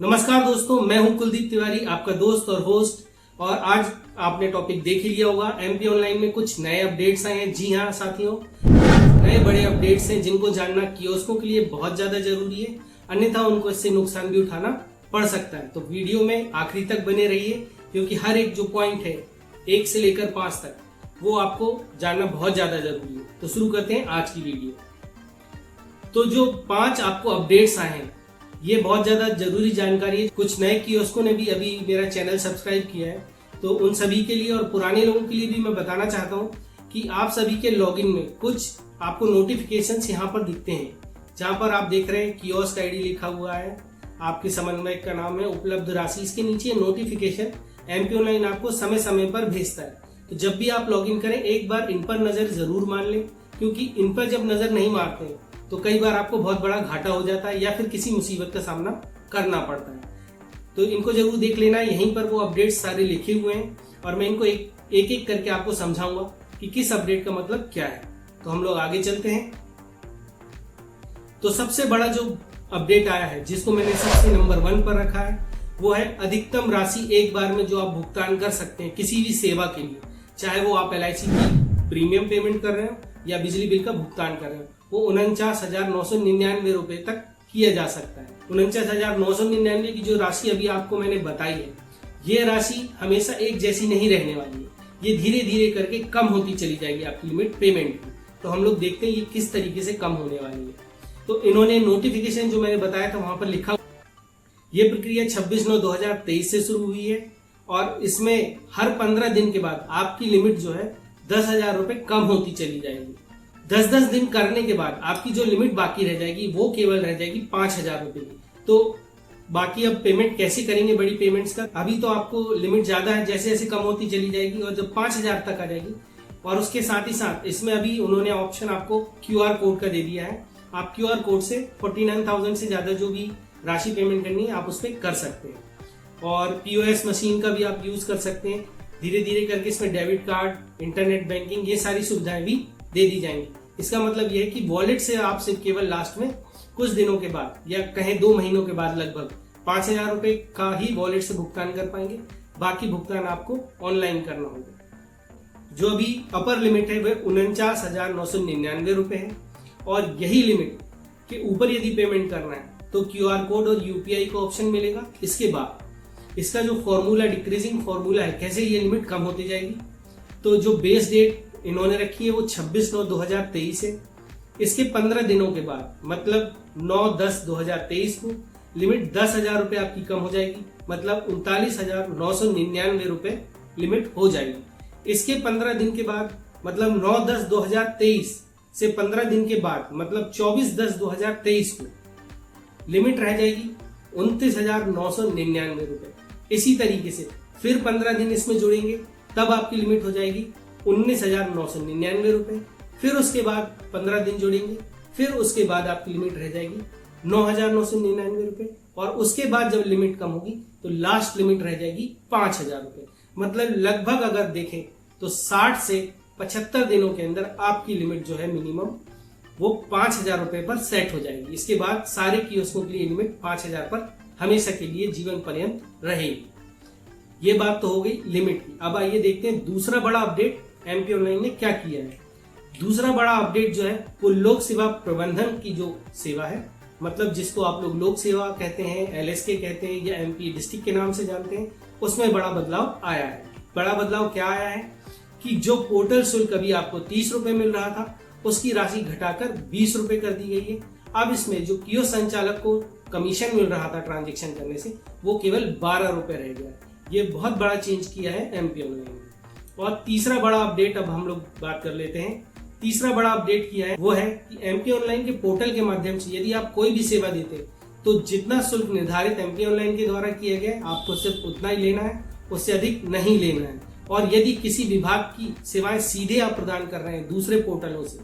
नमस्कार दोस्तों, मैं हूं कुलदीप तिवारी, आपका दोस्त और होस्ट। और आज आपने टॉपिक देख ही लिया होगा, एमपी ऑनलाइन में कुछ नए अपडेट्स आए हैं। जी हाँ साथियों, नए बड़े अपडेट्स हैं जिनको जानना कियोस्कों के लिए बहुत ज्यादा जरूरी है, अन्यथा उनको इससे नुकसान भी उठाना पड़ सकता है। तो वीडियो में आखिरी तक बने रहिए, क्योंकि हर एक जो पॉइंट है 1 से लेकर 5 तक वो आपको जानना बहुत ज्यादा जरूरी है। तो शुरू करते हैं आज की वीडियो। तो जो 5 आपको अपडेट्स आए हैं, ये बहुत ज्यादा जरूरी जानकारी है। कुछ नए कियोस्कों ने भी अभी मेरा चैनल सब्सक्राइब किया है, तो उन सभी के लिए और पुराने लोगों के लिए भी मैं बताना चाहता हूँ कि आप सभी के लॉगिन में कुछ आपको नोटिफिकेशंस यहाँ पर दिखते हैं, जहाँ पर आप देख रहे हैं कियोस्क आईडी लिखा हुआ है, आपके समन्वयक का नाम है, उपलब्ध राशि, इसके नीचे नोटिफिकेशन एमपी ऑनलाइन आपको समय समय पर भेजता है। तो जब भी आप लॉगिन करें एक बार इन पर नजर जरूर मार लें, क्योंकि इन पर जब नजर नहीं मारते तो कई बार आपको बहुत बड़ा घाटा हो जाता है या फिर किसी मुसीबत का सामना करना पड़ता है। तो इनको जरूर देख लेना, यहीं पर वो अपडेट्स सारे लिखे हुए हैं और मैं इनको एक एक करके आपको समझाऊंगा कि किस अपडेट का मतलब क्या है। तो हम लोग आगे चलते हैं। तो सबसे बड़ा जो अपडेट आया है, जिसको मैंने सबसे नंबर 1 पर रखा है, वो है अधिकतम राशि एक बार में जो आप भुगतान कर सकते हैं किसी भी सेवा के लिए, चाहे वो आप LIC की प्रीमियम पेमेंट कर रहे हो या बिजली बिल का भुगतान कर रहे हो, वो 49,999 रुपए तक किया जा सकता है। 49,999 की जो राशि अभी आपको मैंने बताई है, ये राशि हमेशा एक जैसी नहीं रहने वाली है, ये धीरे धीरे करके कम होती चली जाएगी आपकी लिमिट पेमेंट की। तो हम लोग देखते हैं ये किस तरीके से कम होने वाली है। तो इन्होंने नोटिफिकेशन जो मैंने बताया था वहां पर लिखा, ये प्रक्रिया 26/9/2023 से शुरू हुई है और इसमें हर 15 दिन के बाद आपकी लिमिट जो है 10,000 रुपए कम होती चली जाएगी। 10-10 दिन करने के बाद आपकी जो लिमिट बाकी रह जाएगी वो केवल रह जाएगी 5,000 रुपए की। तो बाकी अब पेमेंट कैसे करेंगे बड़ी पेमेंट्स का, अभी तो आपको लिमिट ज्यादा है, जैसे जैसे कम होती चली जाएगी और जब 5,000 तक आ जाएगी। और उसके साथ ही साथ इसमें अभी उन्होंने ऑप्शन आपको QR कोड का दे दिया है। आप QR कोड से 49,000 से ज्यादा जो भी राशि पेमेंट करनी है आप उस पर कर सकते हैं। और POS मशीन का भी आप यूज कर सकते हैं। धीरे धीरे करके इसमें डेबिट कार्ड, इंटरनेट बैंकिंग, ये सारी सुविधाएं भी दे दी जाएंगी। इसका मतलब यह है कि वॉलेट से आप सिर्फ केवल लास्ट में कुछ दिनों के बाद या कहें 2 महीनों के बाद लगभग 5,000 रुपए का ही वॉलेट से भुगतान कर पाएंगे। बाकी भुगतान आपको ऑनलाइन करना होगा। जो अभी अपर लिमिट है वह 49,999 रुपए है और यही लिमिट के ऊपर यदि पेमेंट करना है तो QR कोड और UPI का ऑप्शन मिलेगा। इसके बाद इसका जो फॉर्मूला, डिक्रीजिंग फॉर्मूला है, कैसे ये लिमिट कम होती जाएगी। तो जो बेस डेट इन्होंने रखी है वो 26/9/2023 है। इसके 15 दिनों के बाद मतलब 9/10/2023 को लिमिट 10,000 रुपए आपकी कम हो जाएगी, मतलब 39,999 रुपए लिमिट हो जाएगी। इसके 15 दिन के बाद मतलब 9/10/2023 से 15 दिन के बाद मतलब 24/10/2023 को लिमिट रह जाएगी 29,999 रुपए। इसी तरीके से फिर 15 दिन इसमें जोड़ेंगे तब आपकी लिमिट हो जाएगी 19,999 रुपए। फिर उसके बाद 15 दिन जोड़ेंगे, फिर उसके बाद आपकी लिमिट रह जाएगी 9,999 रुपए। और उसके बाद जब लिमिट कम होगी तो लास्ट लिमिट रह जाएगी 5,000 रुपए। मतलब लगभग अगर देखें तो 60 से 75 दिनों के अंदर आपकी लिमिट जो है मिनिमम वो 5,000 रुपए पर सेट हो जाएगी। इसके बाद सारे कियोस्कों के लिए लिमिट 5,000 पर हमेशा के लिए जीवन पर्यंत रहेगी। ये बात तो हो गई लिमिट की। अब आइए देखते हैं दूसरा बड़ा अपडेट एमपी ऑनलाइन ने क्या किया है। दूसरा बड़ा अपडेट जो है वो लोक सेवा प्रबंधन की जो सेवा है, मतलब जिसको आप लोग लोक सेवा कहते हैं, LSK कहते हैं या MP डिस्ट्रिक्ट के नाम से जानते हैं, उसमें बड़ा बदलाव आया है। बड़ा बदलाव क्या आया है कि जो पोर्टल शुल्क अभी आपको 30 रुपए मिल रहा था उसकी राशि घटाकर 20 रुपए कर दी गई है। अब इसमें जो कियोस्क संचालक को कमीशन मिल रहा था ट्रांजेक्शन करने से वो केवल 12 रुपए रह गया। ये बहुत बड़ा चेंज किया है एमपी ऑनलाइन ने। और तीसरा बड़ा अपडेट अब हम लोग बात कर लेते हैं। तीसरा बड़ा अपडेट किया है वो है कि एमपी ऑनलाइन के पोर्टल के माध्यम से यदि आप कोई भी सेवा देते हैं तो जितना शुल्क निर्धारित एमपी ऑनलाइन के द्वारा किया गया आपको सिर्फ उतना ही लेना है, उससे अधिक नहीं लेना है। और यदि किसी विभाग की सेवाएं सीधे आप प्रदान कर रहे हैं दूसरे पोर्टलों से,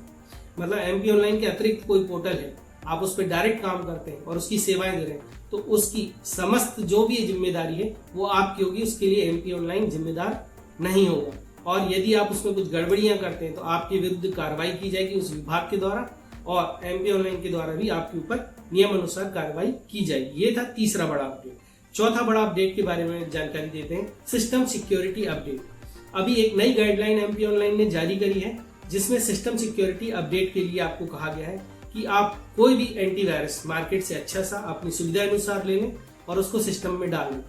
मतलब एमपी ऑनलाइन के अतिरिक्त कोई पोर्टल है, आप उस पर डायरेक्ट काम करते हैं और उसकी सेवाएं दे रहे हैं, तो उसकी समस्त जो भी जिम्मेदारी है वो आपकी होगी। उसके लिए एमपी ऑनलाइन जिम्मेदार नहीं होगा। और यदि आप उसमें कुछ गड़बड़ियां करते हैं तो आपके विरुद्ध कार्रवाई की जाएगी उस विभाग के द्वारा और एमपी ऑनलाइन के द्वारा भी आपके ऊपर नियम अनुसार कार्रवाई की जाएगी। ये था तीसरा बड़ा अपडेट। चौथा बड़ा अपडेट के बारे में जानकारी देते हैं, सिस्टम सिक्योरिटी अपडेट। अभी एक नई गाइडलाइन एमपी ऑनलाइन ने जारी करी है, जिसमें सिस्टम सिक्योरिटी अपडेट के लिए आपको कहा गया है कि आप कोई भी एंटीवायरस मार्केट से अच्छा सा अपनी सुविधा अनुसार ले लें और उसको सिस्टम में डाल लें।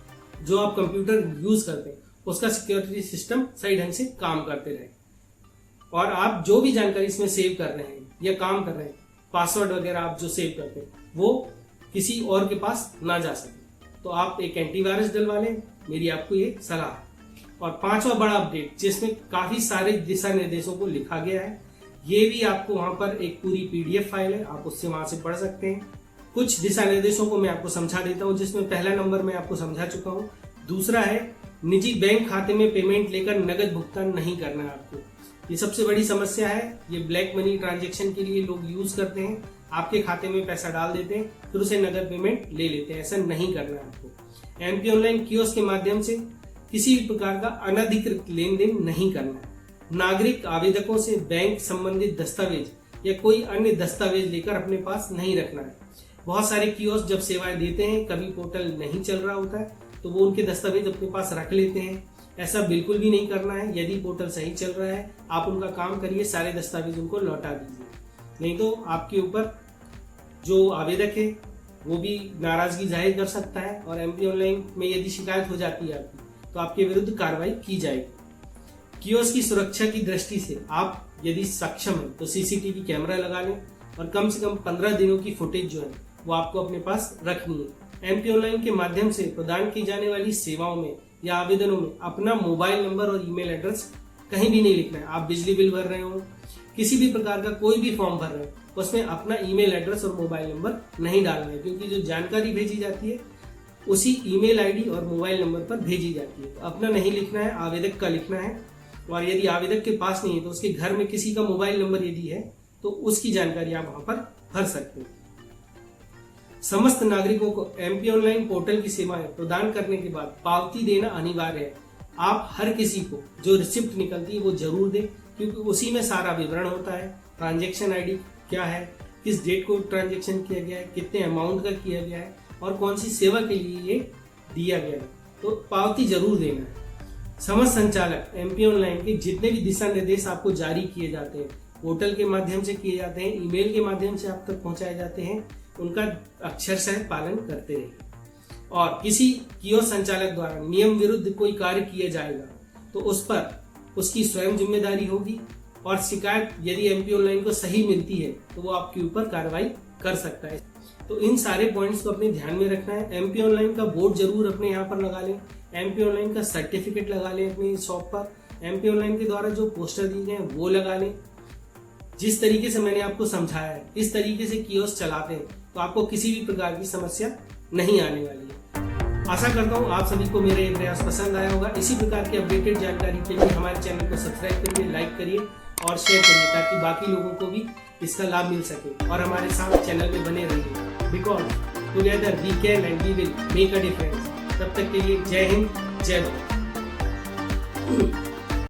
जो आप कंप्यूटर यूज करते हैं उसका सिक्योरिटी सिस्टम सही ढंग से काम करते रहे, और आप जो भी जानकारी इसमें सेव कर रहे हैं या काम कर रहे हैं, पासवर्ड वगैरह आप जो सेव करते हैं वो किसी और के पास ना जा सके। तो आप एक एंटीवायरस डलवा लें, मेरी आपको ये सलाह है। और पांचवा बड़ा अपडेट, जिसमें काफी सारे दिशा निर्देशों को लिखा गया है, ये भी आपको वहां पर एक पूरी पीडीएफ फाइल है, आप उससे वहां से पढ़ सकते हैं। कुछ दिशा निर्देशों को मैं आपको समझा देता हूं, जिसमें पहला नंबर मैं आपको समझा चुका हूं। दूसरा है, निजी बैंक खाते में पेमेंट लेकर नगद भुगतान नहीं करना है आपको। ये सबसे बड़ी समस्या है, ये ब्लैक मनी ट्रांजैक्शन के लिए लोग यूज करते हैं। आपके खाते में पैसा डाल देते हैं, फिर उसे नगद पेमेंट ले लेते हैं। ऐसा नहीं करना है आपको। एमपी ऑनलाइन कियोस्क के माध्यम से किसी भी प्रकार का अनधिकृत लेन देन नहीं करना है। नागरिक आवेदकों से बैंक संबंधित दस्तावेज या कोई अन्य दस्तावेज लेकर अपने पास नहीं रखना है। बहुत सारे कियोस्क जब सेवाएं देते हैं, कभी पोर्टल नहीं चल रहा होता है, तो वो उनके दस्तावेज अपने पास रख लेते हैं। ऐसा बिल्कुल भी नहीं करना है। यदि पोर्टल सही चल रहा है, आप उनका काम करिए, सारे दस्तावेज उनको लौटा दीजिए, नहीं तो आपके ऊपर जो आवेदक है वो भी नाराजगी जाहिर कर सकता है, और एमपी ऑनलाइन में यदि शिकायत हो जाती है आपकी, तो आपके विरुद्ध कार्रवाई की जाएगी। कियोस्क की सुरक्षा की दृष्टि से आप यदि सक्षम है तो सीसीटीवी कैमरा लगा लें, और कम से कम 15 दिनों की फुटेज जो है वो आपको अपने पास रखनी है। एमपी ऑनलाइन के माध्यम से प्रदान की जाने वाली सेवाओं में या आवेदनों में अपना मोबाइल नंबर और ईमेल एड्रेस कहीं भी नहीं लिखना है। आप बिजली बिल भर रहे हो, किसी भी प्रकार का कोई भी फॉर्म भर रहे हो, उसमें अपना ईमेल एड्रेस और मोबाइल नंबर नहीं डालना है, क्योंकि जो जानकारी भेजी जाती है उसी ईमेल आईडी और मोबाइल नंबर पर भेजी जाती है। तो अपना नहीं लिखना है, आवेदक का लिखना है। और यदि आवेदक के पास नहीं है तो उसके घर में किसी का मोबाइल नंबर यदि है तो उसकी जानकारी आप वहां पर भर सकते हैं। समस्त नागरिकों को एमपी ऑनलाइन पोर्टल की सेवाएं प्रदान करने के बाद पावती देना अनिवार्य है। आप हर किसी को जो रिसिप्ट निकलती है वो जरूर दें, क्योंकि उसी में सारा विवरण होता है। ट्रांजैक्शन आईडी क्या है, किस डेट को ट्रांजैक्शन किया गया है, कितने अमाउंट का किया गया है और कौन सी सेवा के लिए ये दिया गया है, तो पावती जरूर देना है। समस्त संचालक एमपी ऑनलाइन के जितने भी दिशा निर्देश आपको जारी किए जाते हैं, पोर्टल के माध्यम से किए जाते हैं, ईमेल के माध्यम से आप तक पहुंचाए जाते हैं, उनका अक्षरशः पालन करते रहिए। और किसी कियोस्क संचालक द्वारा नियम विरुद्ध कोई कार्य किया जाएगा तो उस पर उसकी स्वयं जिम्मेदारी होगी, और शिकायत यदि एमपी ऑनलाइन को सही मिलती है तो वो आपके ऊपर कार्रवाई कर सकता है। तो इन सारे पॉइंट्स को अपने ध्यान में रखना है। एमपी ऑनलाइन का बोर्ड जरूर अपने यहाँ पर लगा लें, एमपी ऑनलाइन का सर्टिफिकेट लगा लें अपनी शॉप पर, एमपी ऑनलाइन के द्वारा जो पोस्टर दिए गए हैं वो लगा लें। जिस तरीके से मैंने आपको समझाया है इस तरीके से कियोस्क चलाते हैं तो आपको किसी भी प्रकार की समस्या नहीं आने वाली है। आशा करता हूँ आप सभी को मेरा ये प्रयास पसंद आया होगा। इसी प्रकार की अपडेटेड जानकारी के लिए हमारे चैनल को सब्सक्राइब करिए, लाइक करिए और शेयर करिए, ताकि बाकी लोगों को भी इसका लाभ मिल सके, और हमारे साथ चैनल में बने रहिए। Because together we can and we will make a difference. तब तक के लिए जय हिंद, जय भारत।